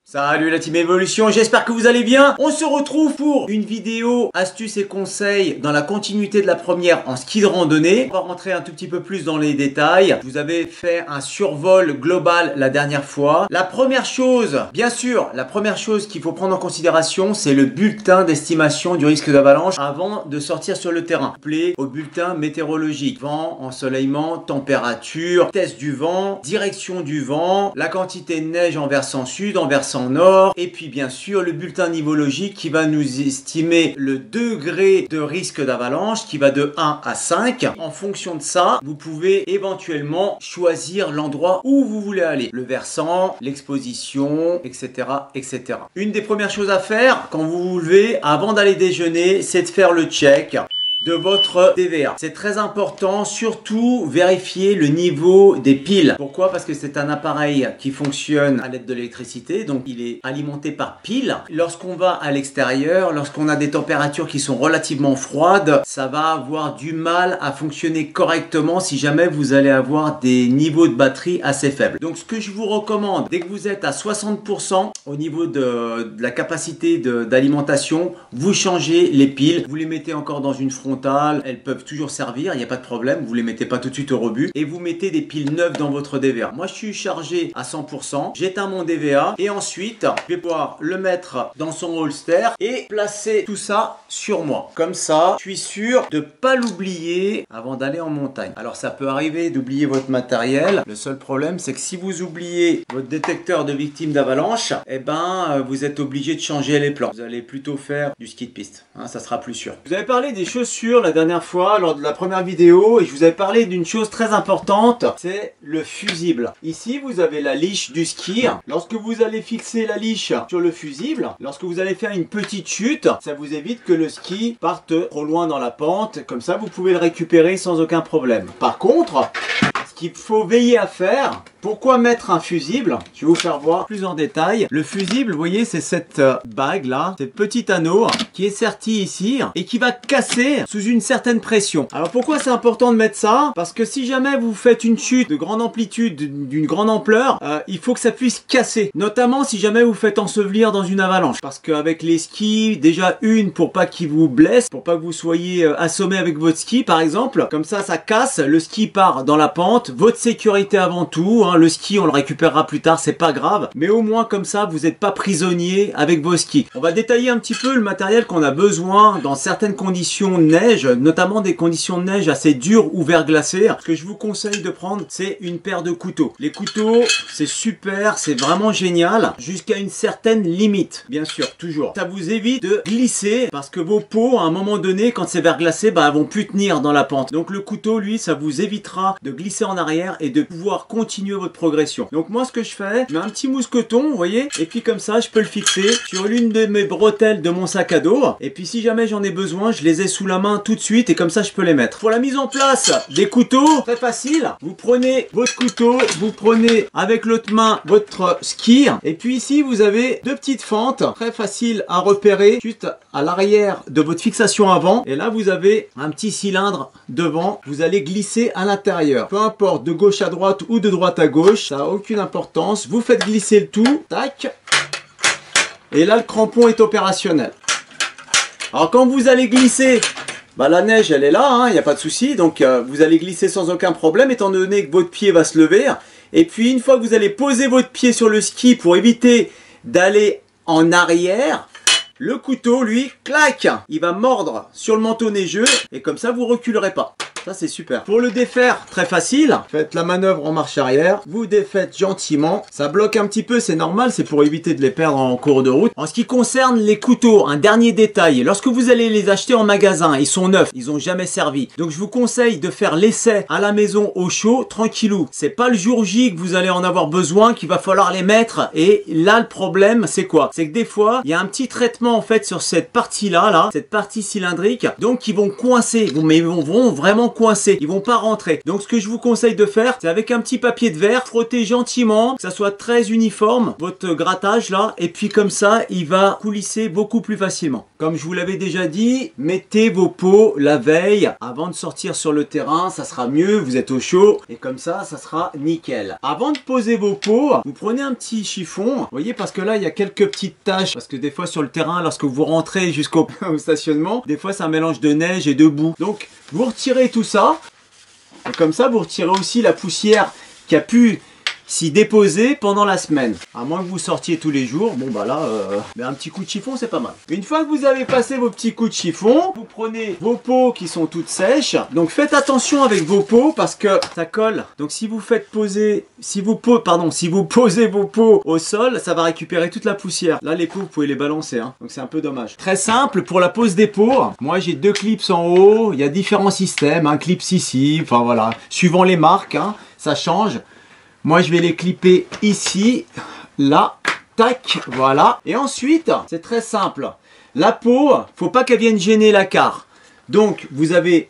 Salut la team Evolution, j'espère que vous allez bien. On se retrouve pour une vidéo astuces et conseils dans la continuité de la première en ski de randonnée. On va rentrer un tout petit peu plus dans les détails. Je vous avais fait un survol global la dernière fois. La première chose, bien sûr, la première chose qu'il faut prendre en considération, c'est le bulletin d'estimation du risque d'avalanche avant de sortir sur le terrain. Appelé au bulletin météorologique. Vent, ensoleillement, température, test du vent, direction du vent, la quantité de neige en versant sud, en versant nord, et puis bien sûr le bulletin nivologique qui va nous estimer le degré de risque d'avalanche qui va de 1 à 5. En fonction de ça, vous pouvez éventuellement choisir l'endroit où vous voulez aller, le versant, l'exposition, etc., etc. Une des premières choses à faire quand vous vous levez avant d'aller déjeuner, c'est de faire le check de votre DVA. C'est très important, surtout vérifier le niveau des piles. Pourquoi? Parce que c'est un appareil qui fonctionne à l'aide de l'électricité, donc il est alimenté par piles. Lorsqu'on va à l'extérieur, lorsqu'on a des températures qui sont relativement froides, ça va avoir du mal à fonctionner correctement si jamais vous allez avoir des niveaux de batterie assez faibles. Donc ce que je vous recommande, dès que vous êtes à 60% au niveau de la capacité d'alimentation, vous changez les piles, vous les mettez encore dans une frontale, elles peuvent toujours servir, il n'y a pas de problème, vous les mettez pas tout de suite au rebut et vous mettez des piles neuves dans votre DVA. Moi je suis chargé à 100%, j'éteins mon DVA et ensuite je vais pouvoir le mettre dans son holster et placer tout ça sur moi. Comme ça, je suis sûr de pas l'oublier avant d'aller en montagne. Alors ça peut arriver d'oublier votre matériel, le seul problème c'est que si vous oubliez votre détecteur de victimes d'avalanche, eh ben vous êtes obligé de changer les plans. Vous allez plutôt faire du ski de piste, hein, ça sera plus sûr. Vous avez parlé des chaussures la dernière fois lors de la première vidéo et je vous avais parlé d'une chose très importante, c'est le fusible. Ici vous avez la liche du ski. Lorsque vous allez fixer la liche sur le fusible, lorsque vous allez faire une petite chute, ça vous évite que le ski parte trop loin dans la pente, comme ça vous pouvez le récupérer sans aucun problème. Par contre, ce qu'il faut veiller à faire, pourquoi mettre un fusible? Je vais vous faire voir plus en détail. Le fusible, vous voyez, c'est cette bague là, cette petit anneau qui est serti ici et qui va casser sous une certaine pression. Alors pourquoi c'est important de mettre ça? Parce que si jamais vous faites une chute de grande amplitude, d'une grande ampleur, il faut que ça puisse casser. Notamment si jamais vous faites ensevelir dans une avalanche. Parce qu'avec les skis, déjà pour pas qu'ils vous blessent, pour pas que vous soyez assommé avec votre ski par exemple. Comme ça casse, le ski part dans la pente, votre sécurité avant tout, hein. Le ski on le récupérera plus tard, c'est pas grave, mais au moins comme ça vous n'êtes pas prisonnier avec vos skis. On va détailler un petit peu le matériel qu'on a besoin dans certaines conditions de neige, notamment des conditions de neige assez dures ou verglacées. Ce que je vous conseille de prendre, c'est une paire de couteaux. Les couteaux, c'est super, c'est vraiment génial, jusqu'à une certaine limite, bien sûr, toujours. Ça vous évite de glisser, parce que vos peaux, à un moment donné, quand c'est verglacé, elles vont plus tenir dans la pente. Donc le couteau, lui, ça vous évitera de glisser en arrière et de pouvoir continuer votre progression. Donc moi ce que je fais, je mets un petit mousqueton, vous voyez, et puis comme ça je peux le fixer sur l'une de mes bretelles de mon sac à dos, et puis si jamais j'en ai besoin, je les ai sous la main tout de suite et comme ça je peux les mettre. Pour la mise en place des couteaux, très facile, vous prenez votre couteau, vous prenez avec l'autre main votre ski, et puis ici vous avez deux petites fentes, très faciles à repérer, juste à l'arrière de votre fixation avant, et là vous avez un petit cylindre devant, vous allez glisser à l'intérieur, peu importe de gauche à droite ou de droite à gauche, ça n'a aucune importance. Vous faites glisser le tout, tac, et là le crampon est opérationnel. Alors quand vous allez glisser, la neige elle est là, il n'y a pas de souci, donc vous allez glisser sans aucun problème étant donné que votre pied va se lever. Et puis une fois que vous allez poser votre pied sur le ski pour éviter d'aller en arrière, le couteau lui, clac, il va mordre sur le manteau neigeux et comme ça vous reculerez pas. Ça c'est super. Pour le défaire, très facile. Faites la manœuvre en marche arrière. Vous défaites gentiment. Ça bloque un petit peu, c'est normal. C'est pour éviter de les perdre en cours de route. En ce qui concerne les couteaux, un dernier détail. Lorsque vous allez les acheter en magasin, ils sont neufs. Ils n'ont jamais servi. Donc je vous conseille de faire l'essai à la maison au chaud, tranquillou. C'est pas le jour J que vous allez en avoir besoin qu'il va falloir les mettre. Et là le problème c'est quoi? C'est que des fois, il y a un petit traitement en fait sur cette partie-là, cette partie cylindrique. Donc ils vont coincer. Mais ils vont vraiment coincés, ils vont pas rentrer. Donc ce que je vous conseille de faire, c'est avec un petit papier de verre, frotter gentiment, que ça soit très uniforme, votre grattage là, et puis comme ça, il va coulisser beaucoup plus facilement. Comme je vous l'avais déjà dit, mettez vos pots la veille avant de sortir sur le terrain, ça sera mieux, vous êtes au chaud et comme ça sera nickel. Avant de poser vos pots, vous prenez un petit chiffon, vous voyez, parce que là il y a quelques petites taches, parce que des fois sur le terrain, lorsque vous rentrez jusqu'au stationnement, des fois c'est un mélange de neige et de boue. Donc vous retirez tout ça, et comme ça vous retirez aussi la poussière qui a pu s'y déposer pendant la semaine. À moins que vous sortiez tous les jours, bon bah là, un petit coup de chiffon c'est pas mal. Une fois que vous avez passé vos petits coups de chiffon, vous prenez vos peaux qui sont toutes sèches. Donc faites attention avec vos peaux parce que ça colle. Donc si vous faites poser, si vous posez vos peaux au sol, ça va récupérer toute la poussière. Là les peaux vous pouvez les balancer, hein. Donc c'est un peu dommage. Très simple pour la pose des peaux. Moi j'ai 2 clips en haut, il y a différents systèmes, un clip ici, enfin voilà, suivant les marques, hein, ça change. Moi, je vais les clipper ici, là, tac, voilà. Et ensuite, c'est très simple. La peau, faut pas qu'elle vienne gêner la carre. Donc, vous avez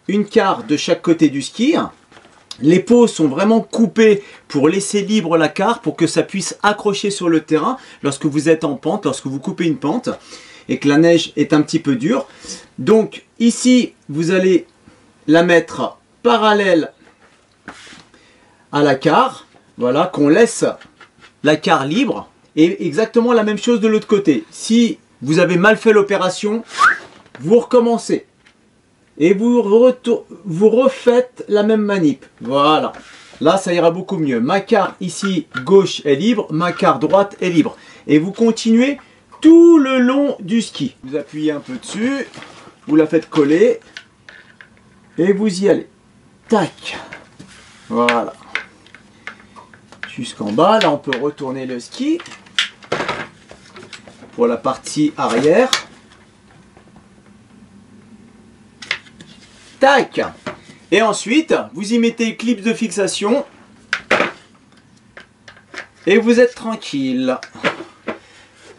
une carre de chaque côté du ski. Les peaux sont vraiment coupées pour laisser libre la carre, pour que ça puisse accrocher sur le terrain lorsque vous êtes en pente, lorsque vous coupez une pente et que la neige est un petit peu dure. Donc, ici, vous allez la mettre parallèle à la carre, voilà, qu'on laisse la carre libre, et exactement la même chose de l'autre côté. Si vous avez mal fait l'opération, vous recommencez et vous refaites la même manip. Voilà, là ça ira beaucoup mieux. Ma carre ici gauche est libre, ma carre droite est libre, et vous continuez tout le long du ski. Vous appuyez un peu dessus, vous la faites coller et vous y allez. Tac, voilà. Jusqu'en bas, là on peut retourner le ski pour la partie arrière. Tac. Et ensuite, vous y mettez les clips de fixation et vous êtes tranquille.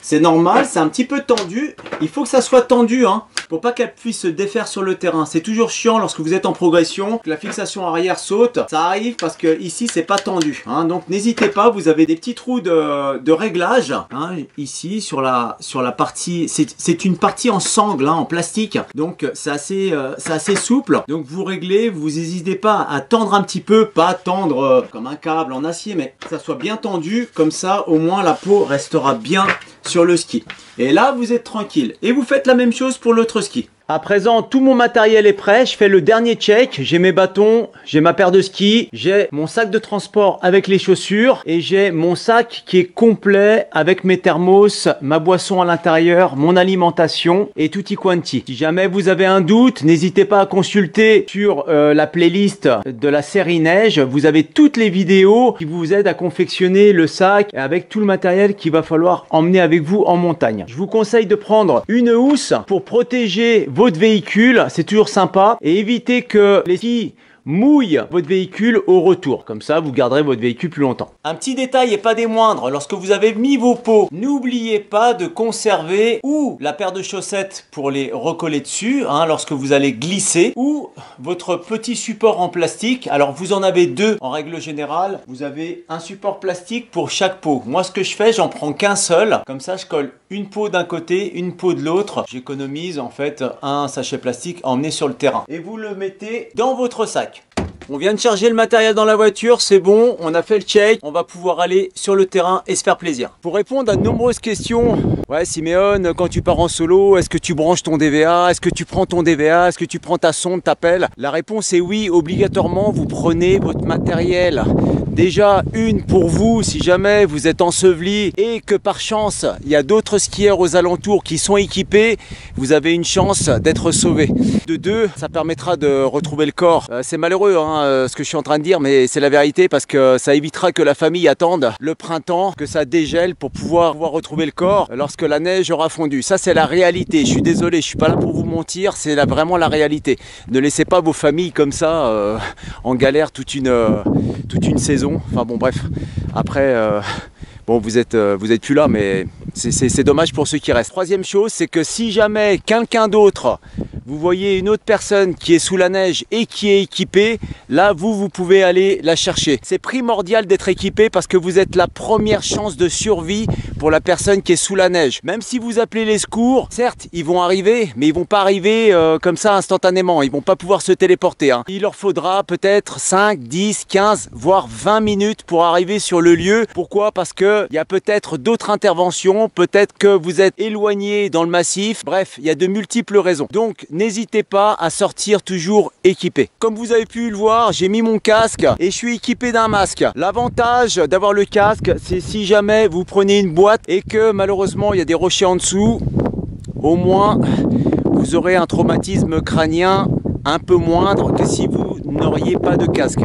C'est normal, c'est un petit peu tendu. Il faut que ça soit tendu, hein, pour pas qu'elle puisse se défaire sur le terrain. C'est toujours chiant lorsque vous êtes en progression, que la fixation arrière saute. Ça arrive parce que ici c'est pas tendu, hein. Donc n'hésitez pas, vous avez des petits trous de réglage, hein, ici sur la partie. C'est une partie en sangle, hein, en plastique. Donc c'est assez souple. Donc vous réglez, vous n'hésitez pas à tendre un petit peu, pas tendre comme un câble en acier, mais que ça soit bien tendu. Comme ça, au moins la peau restera bien sur le ski. Et là, vous êtes tranquille. Et vous faites la même chose pour l'autre ski. À présent, tout mon matériel est prêt. Je fais le dernier check. J'ai mes bâtons, j'ai ma paire de skis, j'ai mon sac de transport avec les chaussures et j'ai mon sac qui est complet avec mes thermos, ma boisson à l'intérieur, mon alimentation et tutti quanti. Si jamais vous avez un doute, n'hésitez pas à consulter sur la playlist de la série neige. Vous avez toutes les vidéos qui vous aident à confectionner le sac avec tout le matériel qu'il va falloir emmener avec vous en montagne. Je vous conseille de prendre une housse pour protéger votre véhicule, c'est toujours sympa, et éviter que les skis mouille votre véhicule au retour. Comme ça, vous garderez votre véhicule plus longtemps. Un petit détail et pas des moindres, lorsque vous avez mis vos pots, n'oubliez pas de conserver ou la paire de chaussettes pour les recoller dessus, hein, lorsque vous allez glisser, ou votre petit support en plastique. Alors, vous en avez 2 en règle générale. Vous avez un support plastique pour chaque pot. Moi, ce que je fais, j'en prends qu'un seul. Comme ça, je colle une peau d'un côté, une peau de l'autre. J'économise en fait un sachet plastique à emmener sur le terrain. Et vous le mettez dans votre sac. On vient de charger le matériel dans la voiture, c'est bon, on a fait le check, on va pouvoir aller sur le terrain et se faire plaisir. Pour répondre à de nombreuses questions, ouais Siméon, quand tu pars en solo, est-ce que tu branches ton DVA? Est-ce que tu prends ton DVA? Est-ce que tu prends ta sonde, ta pelle? La réponse est oui, obligatoirement, vous prenez votre matériel. Déjà une pour vous si jamais vous êtes enseveli et que par chance il y a d'autres skieurs aux alentours qui sont équipés, vous avez une chance d'être sauvé. De 2, ça permettra de retrouver le corps. C'est malheureux hein, ce que je suis en train de dire, mais c'est la vérité parce que ça évitera que la famille attende le printemps, que ça dégèle pour pouvoir retrouver le corps lorsque la neige aura fondu. Ça c'est la réalité, je suis désolé, je suis pas là pour vous mentir, c'est vraiment la réalité. Ne laissez pas vos familles comme ça en galère toute une saison. Enfin bon bref, après bon vous êtes plus là, mais c'est dommage pour ceux qui restent. Troisième chose, c'est que si jamais quelqu'un d'autre vous voyez une autre personne qui est sous la neige et qui est équipée, là vous pouvez aller la chercher. C'est primordial d'être équipé parce que vous êtes la première chance de survie pour la personne qui est sous la neige. Même si vous appelez les secours, certes ils vont arriver, mais ils vont pas arriver comme ça instantanément, ils vont pas pouvoir se téléporter. Il leur faudra peut-être 5, 10, 15, voire 20 minutes pour arriver sur le lieu. Pourquoi? Parce que il y a peut-être d'autres interventions, peut-être que vous êtes éloigné dans le massif, bref, il y a de multiples raisons. Donc n'hésitez pas à sortir toujours équipé. Comme vous avez pu le voir, j'ai mis mon casque et je suis équipé d'un masque. L'avantage d'avoir le casque, c'est si jamais vous prenez une boîte et que malheureusement il y a des rochers en dessous, au moins vous aurez un traumatisme crânien un peu moindre que si vous n'auriez pas de casque.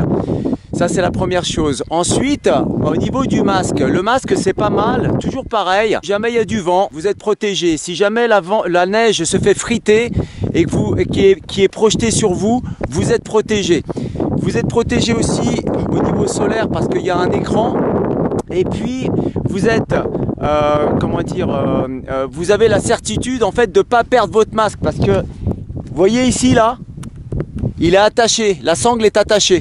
Ça c'est la première chose. Ensuite, au niveau du masque, le masque c'est pas mal, toujours pareil, si jamais il y a du vent, vous êtes protégé. Si jamais la neige se fait friter et que qui est projetée sur vous, vous êtes protégé. Vous êtes protégé aussi au niveau solaire parce qu'il y a un écran. Et puis vous êtes, vous avez la certitude en fait de ne pas perdre votre masque parce que, vous voyez ici là, il est attaché, la sangle est attachée.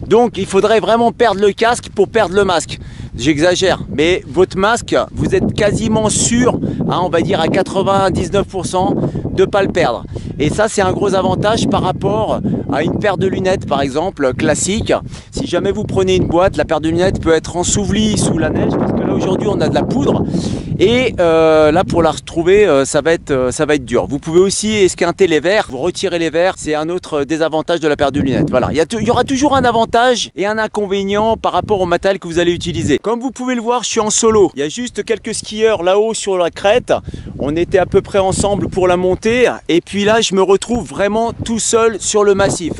Donc il faudrait vraiment perdre le casque pour perdre le masque. J'exagère, mais votre masque, vous êtes quasiment sûr, on va dire à 99% de ne pas le perdre. Et ça c'est un gros avantage par rapport à une paire de lunettes par exemple, classique. Si jamais vous prenez une boîte, la paire de lunettes peut être ensevelie sous la neige, parce que là aujourd'hui on a de la poudre. Et là pour la retrouver, ça va être dur. Vous pouvez aussi esquinter les verres, vous retirez les verres, c'est un autre désavantage de la paire de lunettes. Voilà, il y aura toujours un avantage et un inconvénient par rapport au matériel que vous allez utiliser. Comme vous pouvez le voir, je suis en solo. Il y a juste quelques skieurs là-haut sur la crête. On était à peu près ensemble pour la montée. Et puis là, je me retrouve vraiment tout seul sur le massif.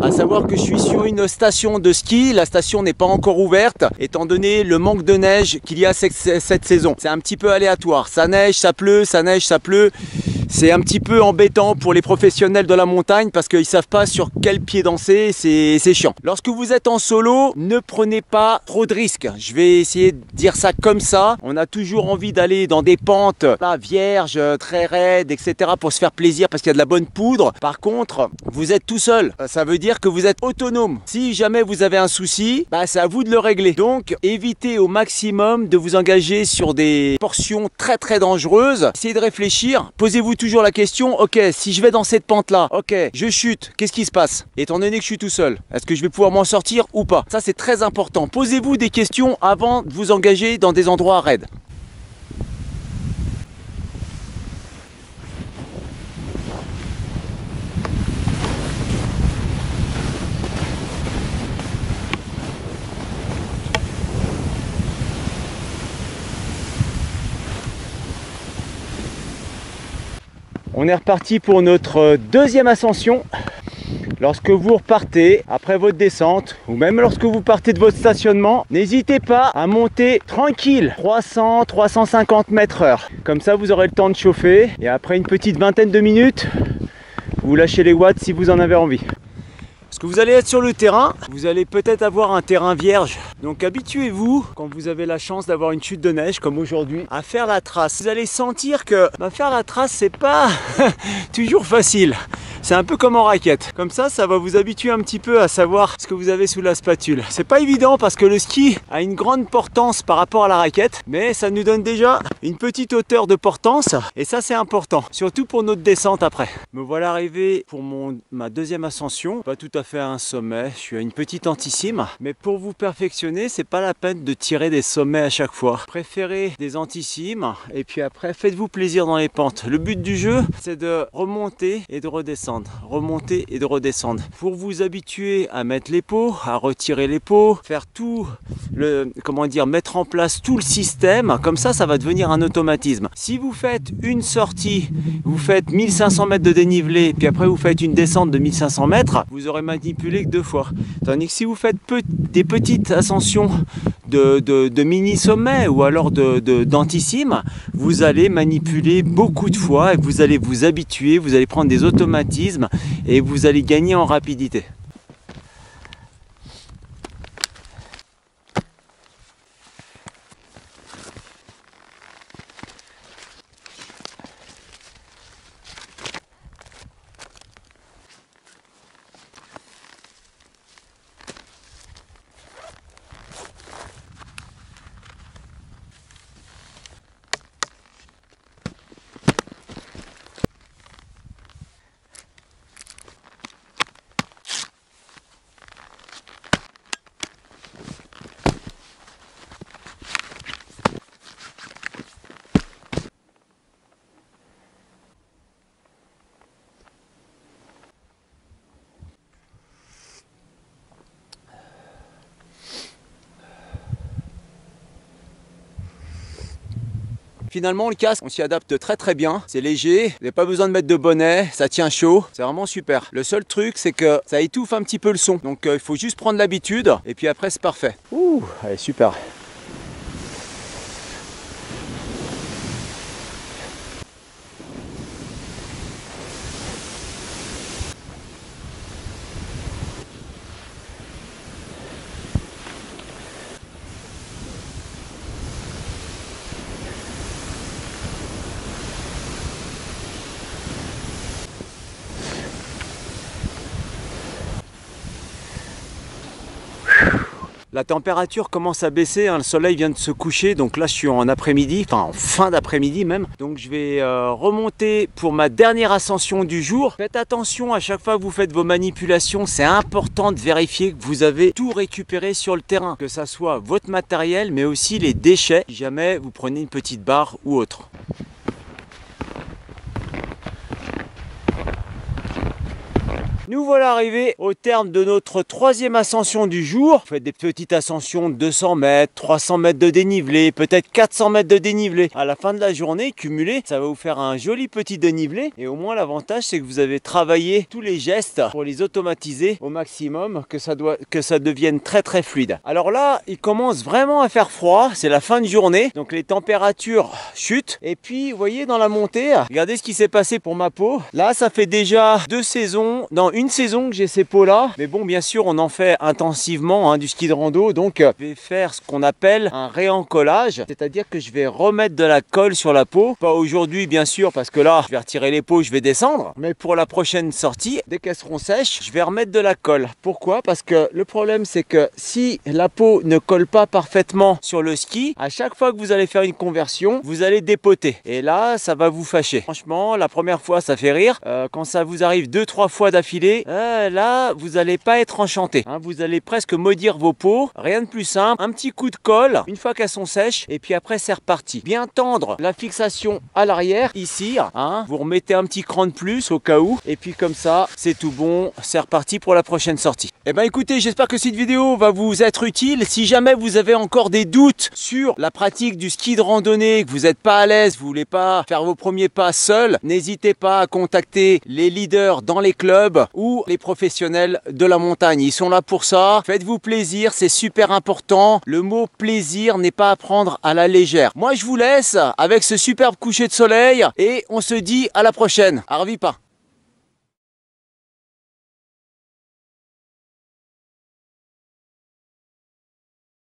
À savoir que je suis sur une station de ski. La station n'est pas encore ouverte, étant donné le manque de neige qu'il y a cette saison. C'est un petit peu aléatoire. Ça neige, ça pleut, ça neige, ça pleut. C'est un petit peu embêtant pour les professionnels de la montagne parce qu'ils ne savent pas sur quel pied danser, c'est chiant. Lorsque vous êtes en solo, ne prenez pas trop de risques. Je vais essayer de dire ça comme ça. On a toujours envie d'aller dans des pentes là, vierges, très raides, etc. pour se faire plaisir parce qu'il y a de la bonne poudre. Par contre, vous êtes tout seul. Ça veut dire que vous êtes autonome. Si jamais vous avez un souci, c'est à vous de le régler. Donc, évitez au maximum de vous engager sur des portions très très dangereuses. Essayez de réfléchir. Posez-vous toujours la question, ok, si je vais dans cette pente là, ok, je chute, qu'est-ce qui se passe? Étant donné que je suis tout seul, est-ce que je vais pouvoir m'en sortir ou pas? Ça c'est très important. Posez-vous des questions avant de vous engager dans des endroits raides. On est reparti pour notre deuxième ascension. Lorsque vous repartez après votre descente ou même lorsque vous partez de votre stationnement, n'hésitez pas à monter tranquille 300-350 mètres/h. Comme ça vous aurez le temps de chauffer et après une petite vingtaine de minutes, vous lâchez les watts si vous en avez envie. Parce que vous allez être sur le terrain, vous allez peut-être avoir un terrain vierge. Donc habituez-vous, quand vous avez la chance d'avoir une chute de neige comme aujourd'hui, à faire la trace. Vous allez sentir que faire la trace, c'est pas toujours facile. C'est un peu comme en raquette. Comme ça va vous habituer un petit peu à savoir ce que vous avez sous la spatule. C'est pas évident parce que le ski a une grande portance par rapport à la raquette, mais ça nous donne déjà une petite hauteur de portance et ça c'est important, surtout pour notre descente après. Me voilà arrivé pour ma deuxième ascension, pas tout à fait à un sommet, je suis à une petite anticime, mais pour vous perfectionner, c'est pas la peine de tirer des sommets à chaque fois. Préférez des anticimes et puis après faites-vous plaisir dans les pentes. Le but du jeu, c'est de remonter et de redescendre. Remonter et de redescendre pour vous habituer à mettre les pots, à retirer les pots, faire tout le, mettre en place tout le système. Comme ça va devenir un automatisme. Si vous faites une sortie, vous faites 1500 mètres de dénivelé, puis après vous faites une descente de 1500 mètres, vous aurez manipulé que 2 fois. Tandis que si vous faites des petites ascensions de mini sommets ou alors d'anticimes, vous allez manipuler beaucoup de fois et vous allez vous habituer, vous allez prendre des automatismes et vous allez gagner en rapidité. finalement le casque on s'y adapte très bien, c'est léger, vous n'avez pas besoin de mettre de bonnet, ça tient chaud, c'est vraiment super. Le seul truc c'est que ça étouffe un petit peu le son, donc il faut juste prendre l'habitude et puis après c'est parfait. Ouh, allez super. La température commence à baisser, hein, le soleil vient de se coucher, donc là je suis en après-midi, enfin en fin d'après-midi même. Donc je vais remonter pour ma dernière ascension du jour. Faites attention à chaque fois que vous faites vos manipulations, c'est important de vérifier que vous avez tout récupéré sur le terrain. Que ça soit votre matériel mais aussi les déchets, si jamais vous prenez une petite barre ou autre. Nous voilà arrivés au terme de notre troisième ascension du jour. Vous faites des petites ascensions de 200 mètres, 300 mètres de dénivelé, peut-être 400 mètres de dénivelé. À la fin de la journée, cumulé, ça va vous faire un joli petit dénivelé. Et au moins l'avantage, c'est que vous avez travaillé tous les gestes pour les automatiser au maximum, que ça devienne très fluide. Alors là, il commence vraiment à faire froid. C'est la fin de journée, donc les températures chutent. Et puis, vous voyez dans la montée, regardez ce qui s'est passé pour ma peau. Là, ça fait déjà 2 saisons, une saison que j'ai ces peaux là, mais bon bien sûr on en fait intensivement du ski de rando, donc je vais faire ce qu'on appelle un réencollage, c'est-à-dire que je vais remettre de la colle sur la peau, pas aujourd'hui bien sûr parce que là je vais retirer les peaux, je vais descendre, mais pour la prochaine sortie, dès qu'elles seront sèches, je vais remettre de la colle. Pourquoi? Parce que le problème c'est que si la peau ne colle pas parfaitement sur le ski, à chaque fois que vous allez faire une conversion, vous allez dépoter et là ça va vous fâcher. Franchement la première fois ça fait rire, quand ça vous arrive 2-3 fois d'affilée, là vous n'allez pas être enchanté, vous allez presque maudire vos peaux. Rien de plus simple, un petit coup de colle une fois qu'elles sont sèches et puis après c'est reparti. Bien tendre la fixation à l'arrière ici, vous remettez un petit cran de plus au cas où et puis comme ça c'est tout bon, c'est reparti pour la prochaine sortie. Et ben écoutez, j'espère que cette vidéo va vous être utile. Si jamais vous avez encore des doutes sur la pratique du ski de randonnée, que vous n'êtes pas à l'aise, vous voulez pas faire vos premiers pas seul, n'hésitez pas à contacter les leaders dans les clubs ou les professionnels de la montagne. Ils sont là pour ça. Faites-vous plaisir, c'est super important. Le mot plaisir n'est pas à prendre à la légère. Moi, je vous laisse avec ce superbe coucher de soleil et on se dit à la prochaine. Arvipa.